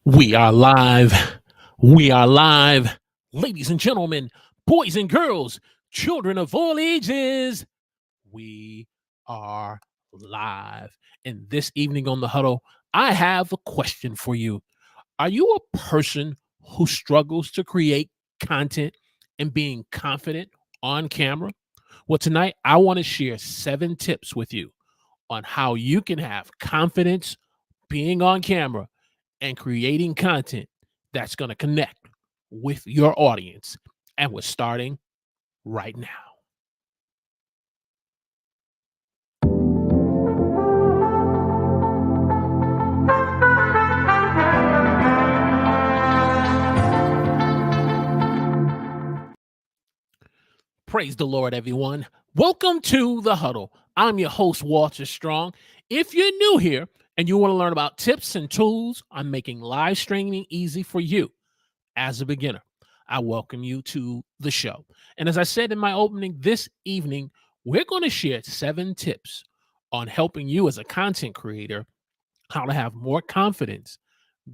We are live. We are live. Ladies and gentlemen, boys and girls, children of all ages, we are live. And this evening on the Huddle, I have a question for you. Are you a person who struggles to create content and being confident on camera? Well, tonight I want to share 7 tips with you on how you can have confidence being on camera and creating content that's going to connect with your audience. And we're starting right now. Praise the Lord, everyone. Welcome to the Huddle. I'm your host, Walter Strong. If you're new here and you want to learn about tips and tools on making live streaming easy for you as a beginner, I welcome you to the show. And as I said in my opening, this evening, we're going to share 7 tips on helping you as a content creator how to have more confidence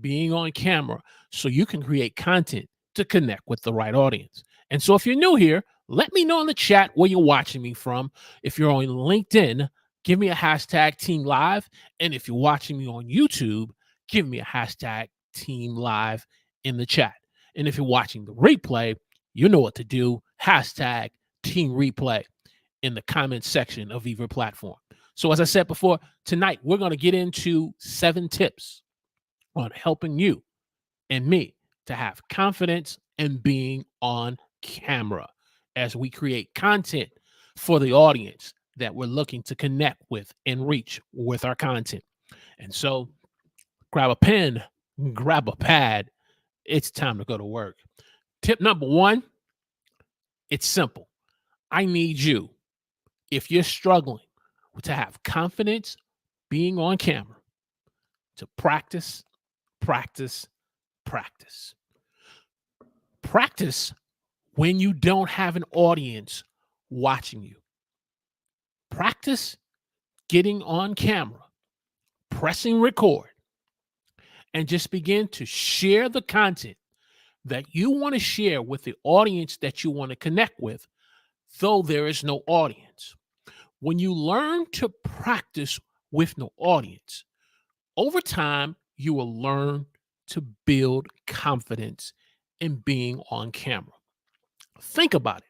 being on camera so you can create content to connect with the right audience. And so if you're new here, let me know in the chat where you're watching me from. If you're on LinkedIn, give me a hashtag Team Live. And if you're watching me on YouTube, give me a hashtag Team Live in the chat. And if you're watching the replay, you know what to do. Hashtag Team Replay in the comment section of either platform. So as I said before, tonight we're going to get into 7 tips on helping you and me to have confidence in being on camera as we create content for the audience that we're looking to connect with and reach with our content. And so grab a pen, grab a pad. It's time to go to work. Tip number 1, it's simple. I need you, if you're struggling to have confidence being on camera, to practice, practice, practice. Practice when you don't have an audience watching you. Practice getting on camera, pressing record, and just begin to share the content that you want to share with the audience that you want to connect with, though there is no audience. When you learn to practice with no audience, over time, you will learn to build confidence in being on camera. Think about it.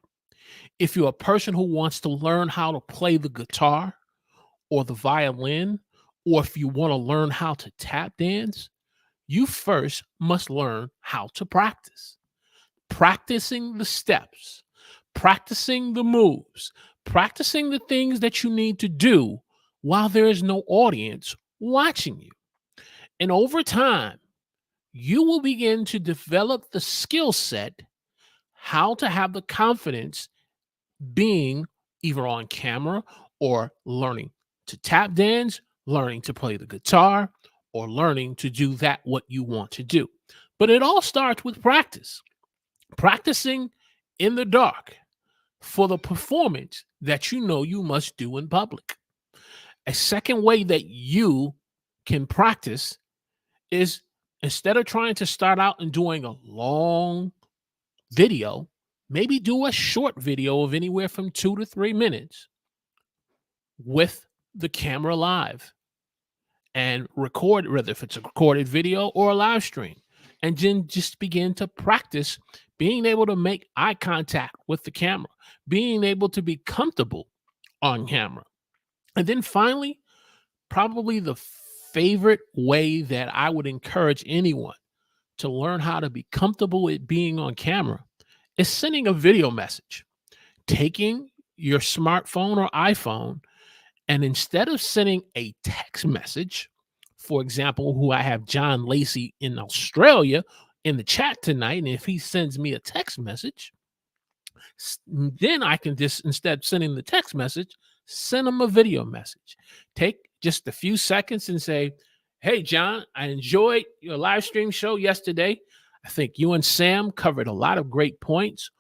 If you're a person who wants to learn how to play the guitar or the violin, or if you want to learn how to tap dance, you first must learn how to practice. Practicing the steps, practicing the moves, practicing the things that you need to do while there is no audience watching you. And over time, you will begin to develop the skill set how to have the confidence being either on camera or learning to tap dance, learning to play the guitar, or learning to do that what you want to do. But it all starts with practice. Practicing in the dark for the performance that you know you must do in public. A second way that you can practice is, instead of trying to start out and doing a long video, maybe do a short video of anywhere from 2 to 3 minutes with the camera live and record, whether if it's a recorded video or a live stream, and then just begin to practice being able to make eye contact with the camera, being able to be comfortable on camera. And then finally, probably the favorite way that I would encourage anyone to learn how to be comfortable with being on camera is sending a video message. Taking your smartphone or iPhone, and instead of sending a text message, for example, who I have John Lacey in Australia in the chat tonight, and if he sends me a text message, then I can just, instead of sending the text message, send him a video message. Take just a few seconds and say, "Hey, John, I enjoyed your live stream show yesterday. I think you and Sam covered a lot of great points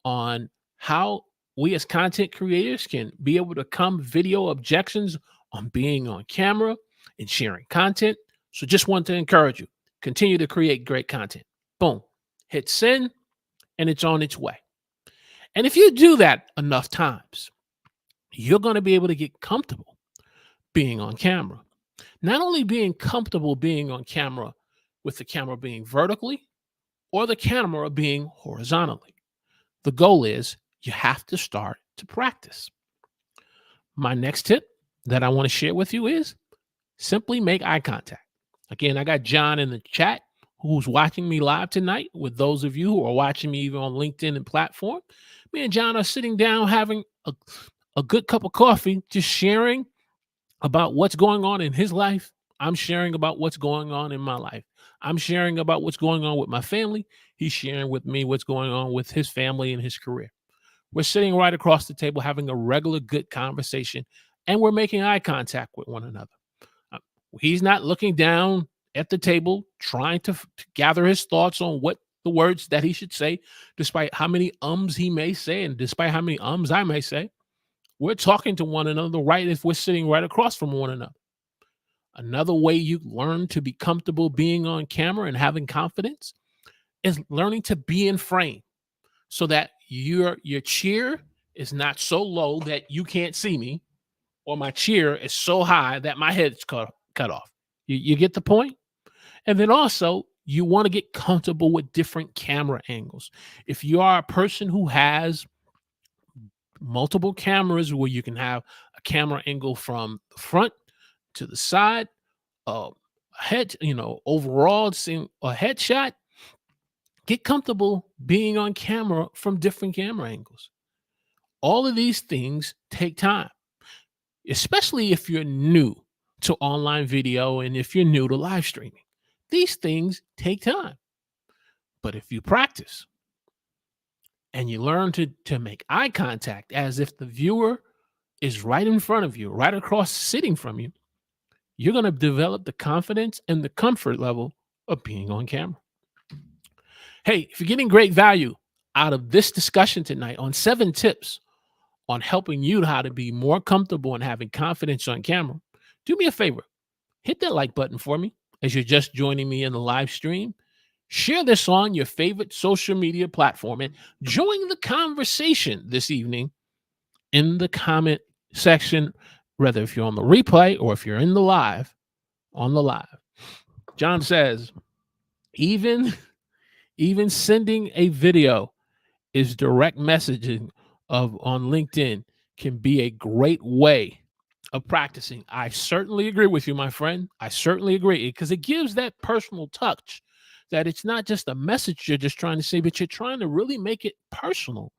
on how we as content creators can be able to come video objections on being on camera and sharing content. So just want to encourage you. Continue to create great content. Boom. Hit send, and it's on its way. And if you do that enough times, you're going to be able to get comfortable being on camera. Not only being comfortable being on camera with the camera being vertically or the camera being horizontally. The goal is you have to start to practice. My next tip that I want to share with you is simply make eye contact. Again, I got John in the chat who's watching me live tonight. With those of you who are watching me even on LinkedIn and platform, me and John are sitting down having a good cup of coffee, just sharing about what's going on in his life. I'm sharing about what's going on in my life. I'm sharing about what's going on with my family. He's sharing with me what's going on with his family and his career. We're sitting right across the table having a regular good conversation, and we're making eye contact with one another. He's not looking down at the table trying to gather his thoughts on what the words that he should say, despite how many ums he may say and despite how many ums I may say. We're talking to one another right if we're sitting right across from one another. Another way you learn to be comfortable being on camera and having confidence is learning to be in frame so that your chair is not so low that you can't see me, or my chair is so high that my head's cut off. You get the point? And then also, you want to get comfortable with different camera angles. If you are a person who has multiple cameras where you can have a camera angle from the front to the side, head, overall seeing a headshot, get comfortable being on camera from different camera angles. All of these things take time, especially if you're new to online video and if you're new to live streaming. These things take time. But if you practice and you learn to make eye contact as if the viewer is right in front of you, right across sitting from you, you're going to develop the confidence and the comfort level of being on camera. Hey, if you're getting great value out of this discussion tonight on 7 tips on helping you how to be more comfortable and having confidence on camera, do me a favor. Hit that like button for me as you're just joining me in the live stream. Share this on your favorite social media platform and join the conversation this evening in the comment section, whether if you're on the replay or if you're in the live, on the live. John says, even sending a video is direct messaging on LinkedIn can be a great way of practicing. I certainly agree with you, my friend. I certainly agree, because it gives that personal touch that it's not just a message you're just trying to say, but you're trying to really make it personal,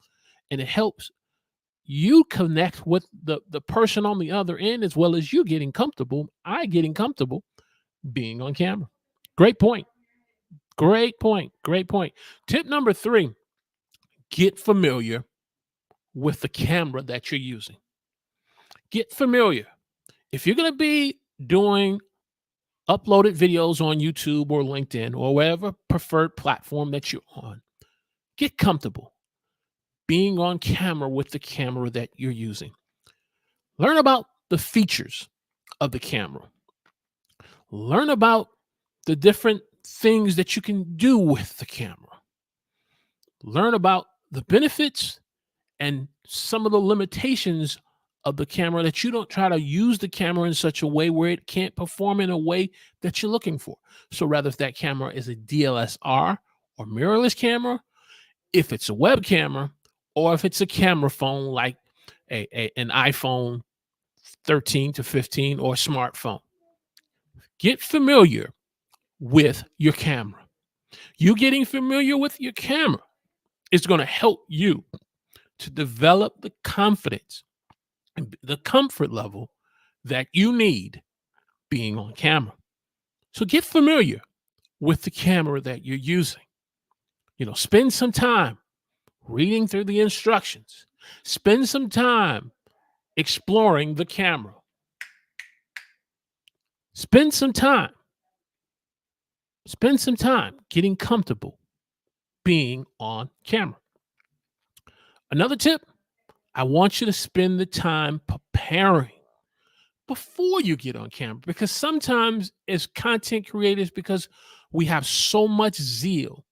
and it helps you connect with the person on the other end, as well as you getting comfortable, getting comfortable being on camera. Great point. Great point. Great point. Tip number 3, get familiar with the camera that you're using. Get familiar. If you're going to be doing uploaded videos on YouTube or LinkedIn or whatever preferred platform that you're on, get comfortable being on camera with the camera that you're using. Learn about the features of the camera. Learn about the different things that you can do with the camera. Learn about the benefits and some of the limitations of the camera, that you don't try to use the camera in such a way where it can't perform in a way that you're looking for. So rather, if that camera is a DSLR or mirrorless camera, if it's a web camera, or if it's a camera phone like an iPhone 13 to 15 or a smartphone, get familiar with your camera. You getting familiar with your camera is going to help you to develop the confidence and the comfort level that you need being on camera. So get familiar with the camera that you're using. Spend some time reading through the instructions. Spend some time exploring the camera. Spend some time getting comfortable being on camera. Another tip, I want you to spend the time preparing before you get on camera, because sometimes as content creators, because we have so much zeal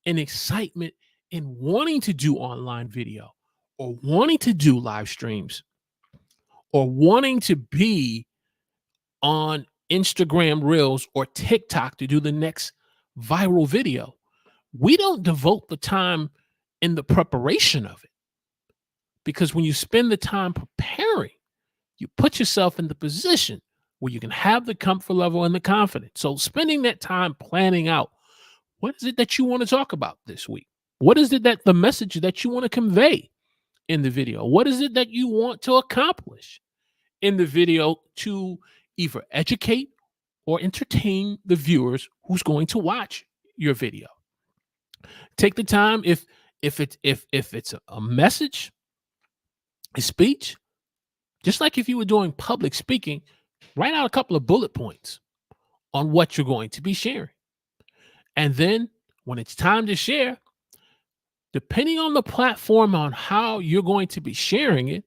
and excitement in wanting to do online video or wanting to do live streams or wanting to be on Instagram Reels or TikTok to do the next viral video. We don't devote the time in the preparation of it, because when you spend the time preparing, you put yourself in the position where you can have the comfort level and the confidence. So spending that time planning out, what is it that you want to talk about this week? What is it that the message that you want to convey in the video? What is it that you want to accomplish in the video to either educate or entertain the viewers who's going to watch your video? Take the time, if it's a message, a speech, just like if you were doing public speaking, write out a couple of bullet points on what you're going to be sharing. And then when it's time to share, depending on the platform on how you're going to be sharing it,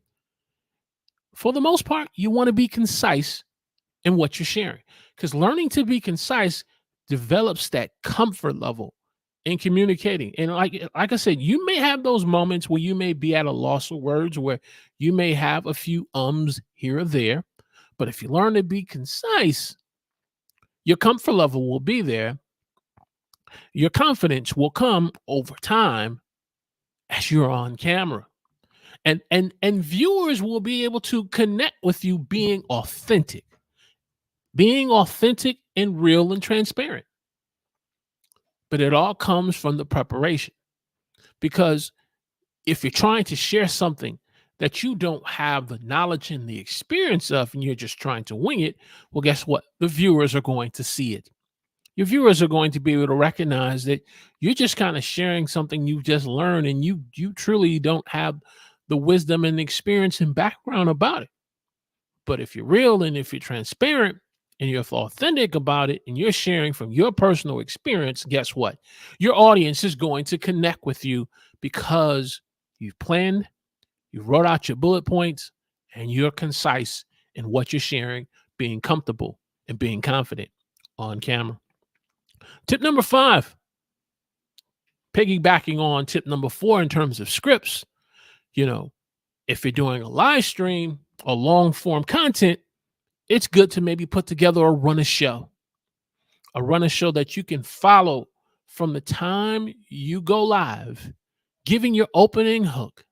for the most part, you want to be concise in what you're sharing, because learning to be concise develops that comfort level in communicating. And like I said, you may have those moments where you may be at a loss of words, where you may have a few ums here or there. But if you learn to be concise, your comfort level will be there. Your confidence will come over time as you're on camera. And viewers will be able to connect with you being authentic and real and transparent. But it all comes from the preparation, because if you're trying to share something that you don't have the knowledge and the experience of, and you're just trying to wing it, well, guess what? The viewers are going to see it. Your viewers are going to be able to recognize that you're just kind of sharing something you just learned, and you truly don't have the wisdom and experience and background about it. But if you're real and if you're transparent and you're authentic about it and you're sharing from your personal experience, guess what? Your audience is going to connect with you because you've planned, you wrote out your bullet points, and you're concise in what you're sharing, being comfortable and being confident on camera. Tip number 5, piggybacking on tip number 4 in terms of scripts, if you're doing a live stream or long form content, it's good to maybe put together a run of show that you can follow from the time you go live, giving your opening hook,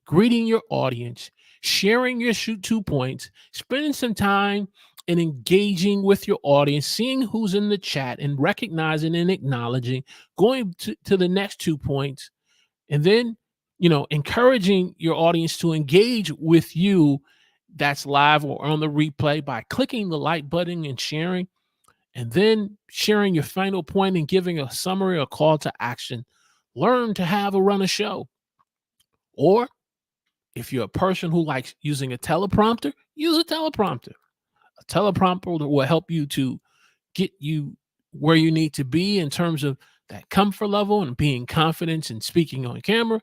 greeting your audience, sharing your shoot 2 points, spending some time and engaging with your audience, seeing who's in the chat and recognizing and acknowledging, going to the next 2 points, and then, encouraging your audience to engage with you that's live or on the replay by clicking the like button and sharing, and then sharing your final point and giving a summary or call to action. Learn to have a run of show. Or if you're a person who likes using a teleprompter, use a teleprompter. A teleprompter will help you to get you where you need to be in terms of that comfort level and being confident in speaking on camera.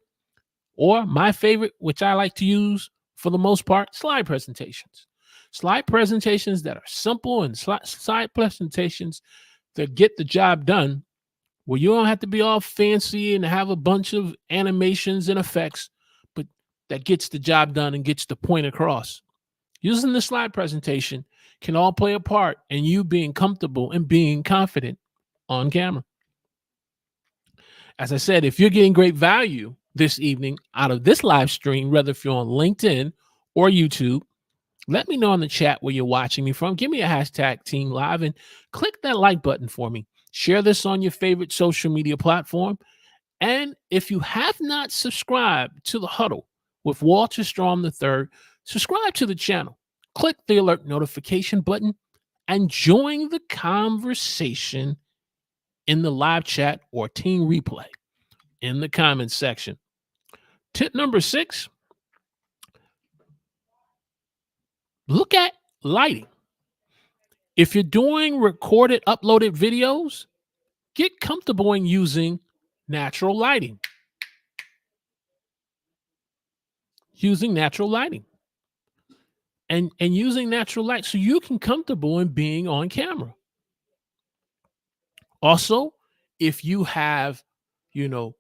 Or my favorite, which I like to use for the most part, slide presentations. Slide presentations that are simple and slide presentations that get the job done, where you don't have to be all fancy and have a bunch of animations and effects, but that gets the job done and gets the point across. Using the slide presentation can all play a part in you being comfortable and being confident on camera. As I said, if you're getting great value this evening out of this live stream, whether if you're on LinkedIn or YouTube, let me know in the chat where you're watching me from. Give me a hashtag Team Live and click that like button for me. Share this on your favorite social media platform. And if you have not subscribed to the Huddle with Walter Strom III, subscribe to the channel. Click the alert notification button and join the conversation in the live chat or team replay in the comments section. Tip number 6, look at lighting. If you're doing recorded, uploaded videos, get comfortable in using natural lighting. Using natural lighting. And using natural light so you can comfortable in being on camera. Also, if you have, you know,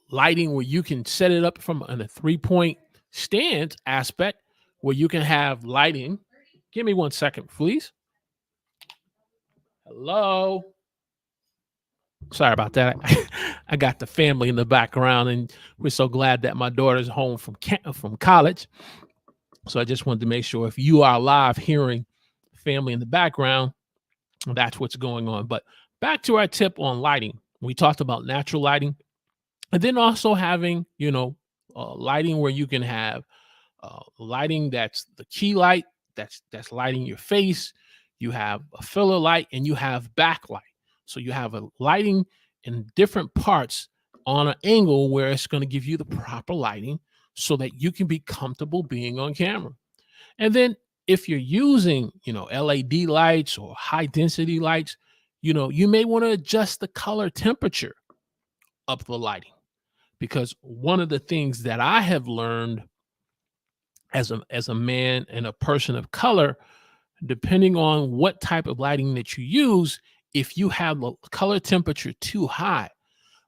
lighting where you can set it up from a 3-point stand aspect where you can have lighting. Give me 1 second, please. Hello. Sorry about that. I got the family in the background, and we're so glad that my daughter's home from college. So I just wanted to make sure if you are live hearing family in the background, that's what's going on. But back to our tip on lighting. We talked about natural lighting, and then also having, lighting where you can have lighting that's the key light, that's lighting your face. You have a filler light, and you have backlight. So you have a lighting in different parts on an angle where it's going to give you the proper lighting so that you can be comfortable being on camera. And then if you're using, LED lights or high density lights, you may want to adjust the color temperature of the lighting, because one of the things that I have learned as a man and a person of color, depending on what type of lighting that you use, if you have the color temperature too high,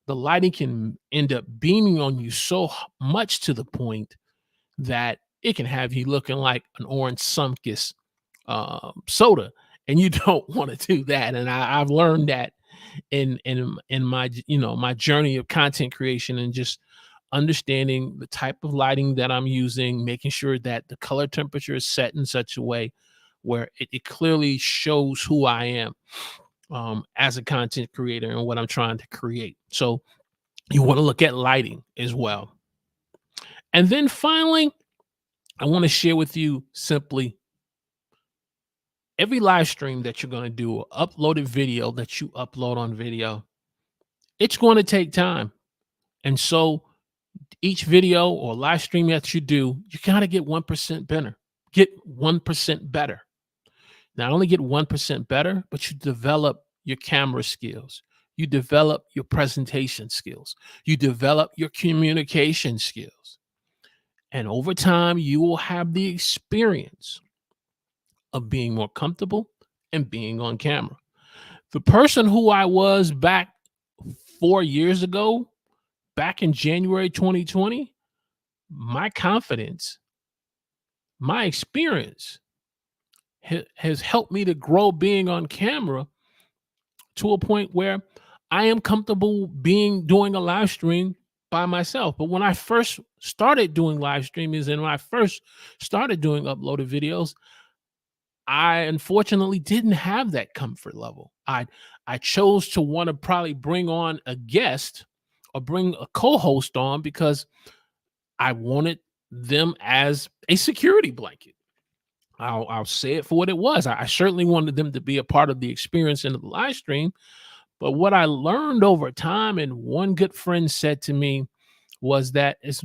the lighting can end up beaming on you so much to the point that it can have you looking like an orange Sunkist soda, and you don't want to do that. And I've learned that in my my journey of content creation, and just understanding the type of lighting that I'm using, making sure that the color temperature is set in such a way where it clearly shows who I am as a content creator and what I'm trying to create. So you want to look at lighting as well. And then finally, I want to share with you simply every live stream that you're going to do, or uploaded video that you upload on video, it's going to take time. And so each video or live stream that you do, you got to get 1% better. Get 1% better. Not only get 1% better, but you develop your camera skills. You develop your presentation skills. You develop your communication skills. And over time, you will have the experience of being more comfortable and being on camera. The person who I was back 4 years ago, back in January 2020, my confidence, my experience has helped me to grow being on camera to a point where I am comfortable doing a live stream by myself. But when I first started doing live streamings, and when I first started doing uploaded videos, I unfortunately didn't have that comfort level. I chose to want to probably bring on a guest or bring a co-host on because I wanted them as a security blanket. I'll say it for what it was. I certainly wanted them to be a part of the experience in the live stream. But what I learned over time, and one good friend said to me, was that as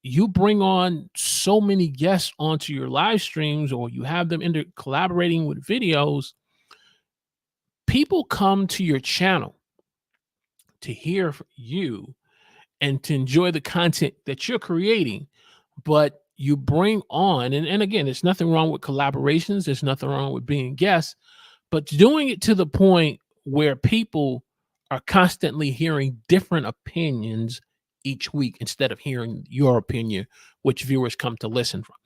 you bring on so many guests onto your live streams, or you have them collaborating with videos, people come to your channel to hear you and to enjoy the content that you're creating. But you bring on, and again, there's nothing wrong with collaborations. There's nothing wrong with being guests, but doing it to the point where people are constantly hearing different opinions each week instead of hearing your opinion, which viewers come to listen from.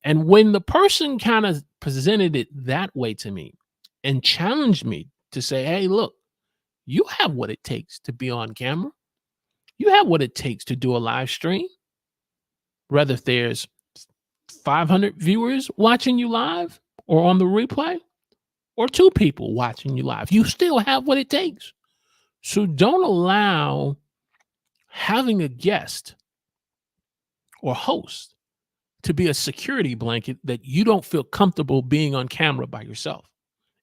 And when the person kind of presented it that way to me and challenged me to say, hey, look, you have what it takes to be on camera. You have what it takes to do a live stream. Whether if there's 500 viewers watching you live or on the replay, or 2 people watching you live, you still have what it takes. So don't allow having a guest or host to be a security blanket that you don't feel comfortable being on camera by yourself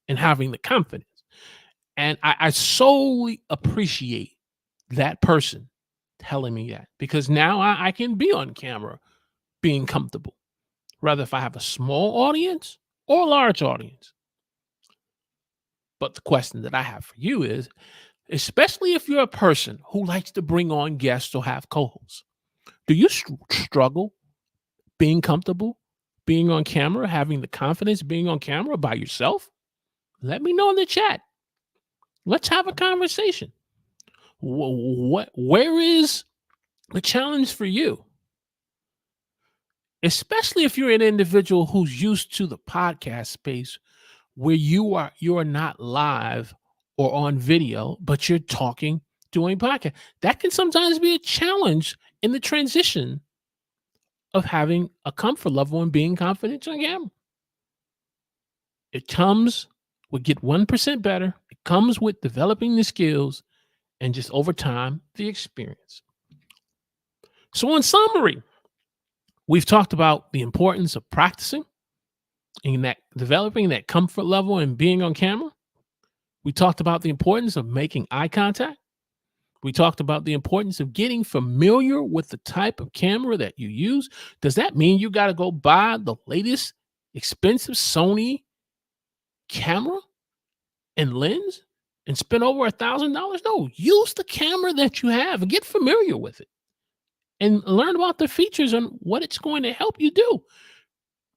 and having the confidence. And I solely appreciate that person telling me that, because now I can be on camera being comfortable, whether if I have a small audience or a large audience. But the question that I have for you is, especially if you're a person who likes to bring on guests or have co-hosts, do you struggle being comfortable being on camera, having the confidence being on camera by yourself? Let me know in the chat. Let's have a conversation. Where is the challenge for you? Especially if you're an individual who's used to the podcast space where you're not live or on video, but you're talking, doing podcast. That can sometimes be a challenge in the transition of having a comfort level and being confident on camera. It comes with get 1% better. It comes with developing the skills and just over time, the experience. So in summary, we've talked about the importance of practicing and that developing that comfort level and being on camera. We talked about the importance of making eye contact. We talked about the importance of getting familiar with the type of camera that you use. Does that mean you got to go buy the latest expensive Sony camera and lens and spend over $1,000? No, use the camera that you have and get familiar with it and learn about the features and what it's going to help you do.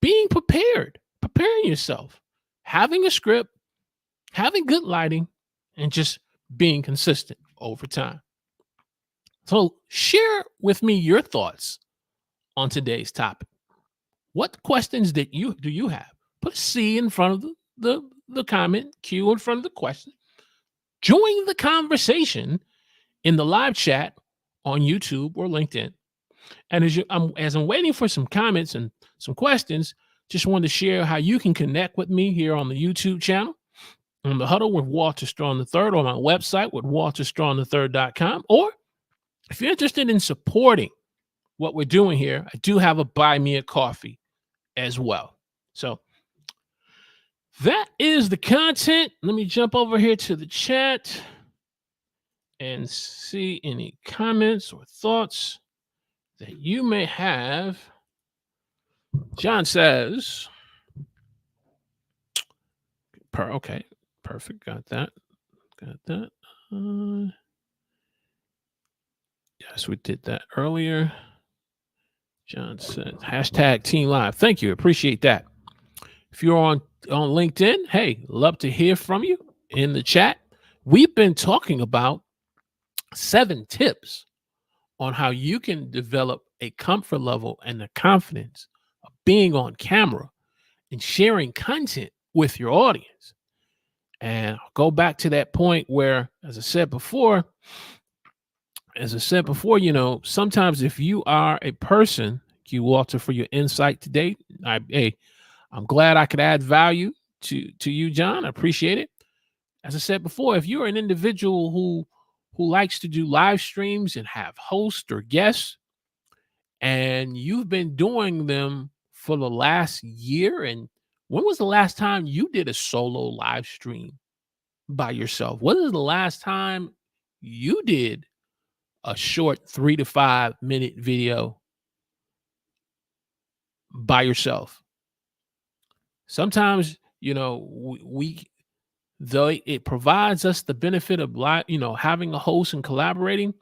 Being prepared, preparing yourself, having a script, having good lighting, and just being consistent over time. So share with me your thoughts on today's topic. What questions do you have? Put a C in front of the comment, Q in front of the question. Join the conversation in the live chat on YouTube or LinkedIn. And as I'm waiting for some comments and some questions, just wanted to share how you can connect with me here on the YouTube channel, on the Huddle with Walter Strong III, or my website with walterstrong3rd.com. Or if you're interested in supporting what we're doing here, I do have a buy me a coffee as well. So that is the content. Let me jump over here to the chat and see any comments or thoughts that you may have. John says, okay, perfect. Got that. Yes, we did that earlier. John said, hashtag Team Live. Thank you. Appreciate that. If you're on LinkedIn, hey, love to hear from you in the chat. We've been talking about 7 tips on how you can develop a comfort level and the confidence of being on camera and sharing content with your audience. And I'll go back to that point where, as I said before, sometimes if you are a person, thank you, Walter, for your insight today. I'm glad I could add value to you, John. I appreciate it. As I said before, if you're an individual who likes to do live streams and have hosts or guests, and you've been doing them for the last year, and when was the last time you did a solo live stream by yourself? When was the last time you did a short 3 to 5 minute video by yourself? Sometimes, though it provides us the benefit of having a host and collaborating,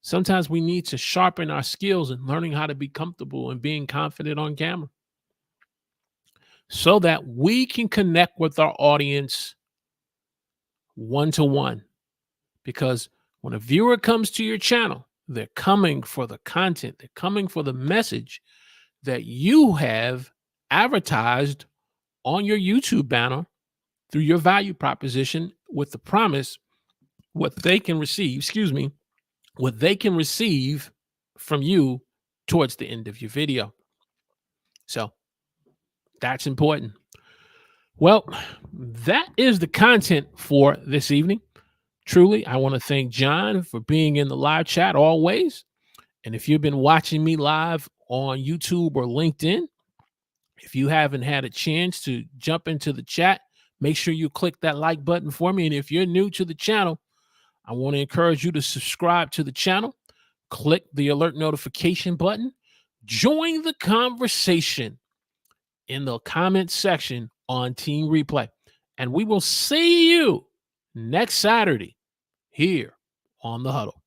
sometimes we need to sharpen our skills and learning how to be comfortable and being confident on camera so that we can connect with our audience one-to-one. Because when a viewer comes to your channel, they're coming for the content, they're coming for the message that you have advertised on your YouTube banner through your value proposition, with the promise what they can receive from you towards the end of your video. So that's important. Well, that is the content for this evening. Truly, I want to thank John for being in the live chat always. And if you've been watching me live on YouTube or LinkedIn, if you haven't had a chance to jump into the chat, make sure you click that like button for me. And if you're new to the channel, I want to encourage you to subscribe to the channel, click the alert notification button, join the conversation in the comment section on Team Replay. And we will see you next Saturday here on the Huddle.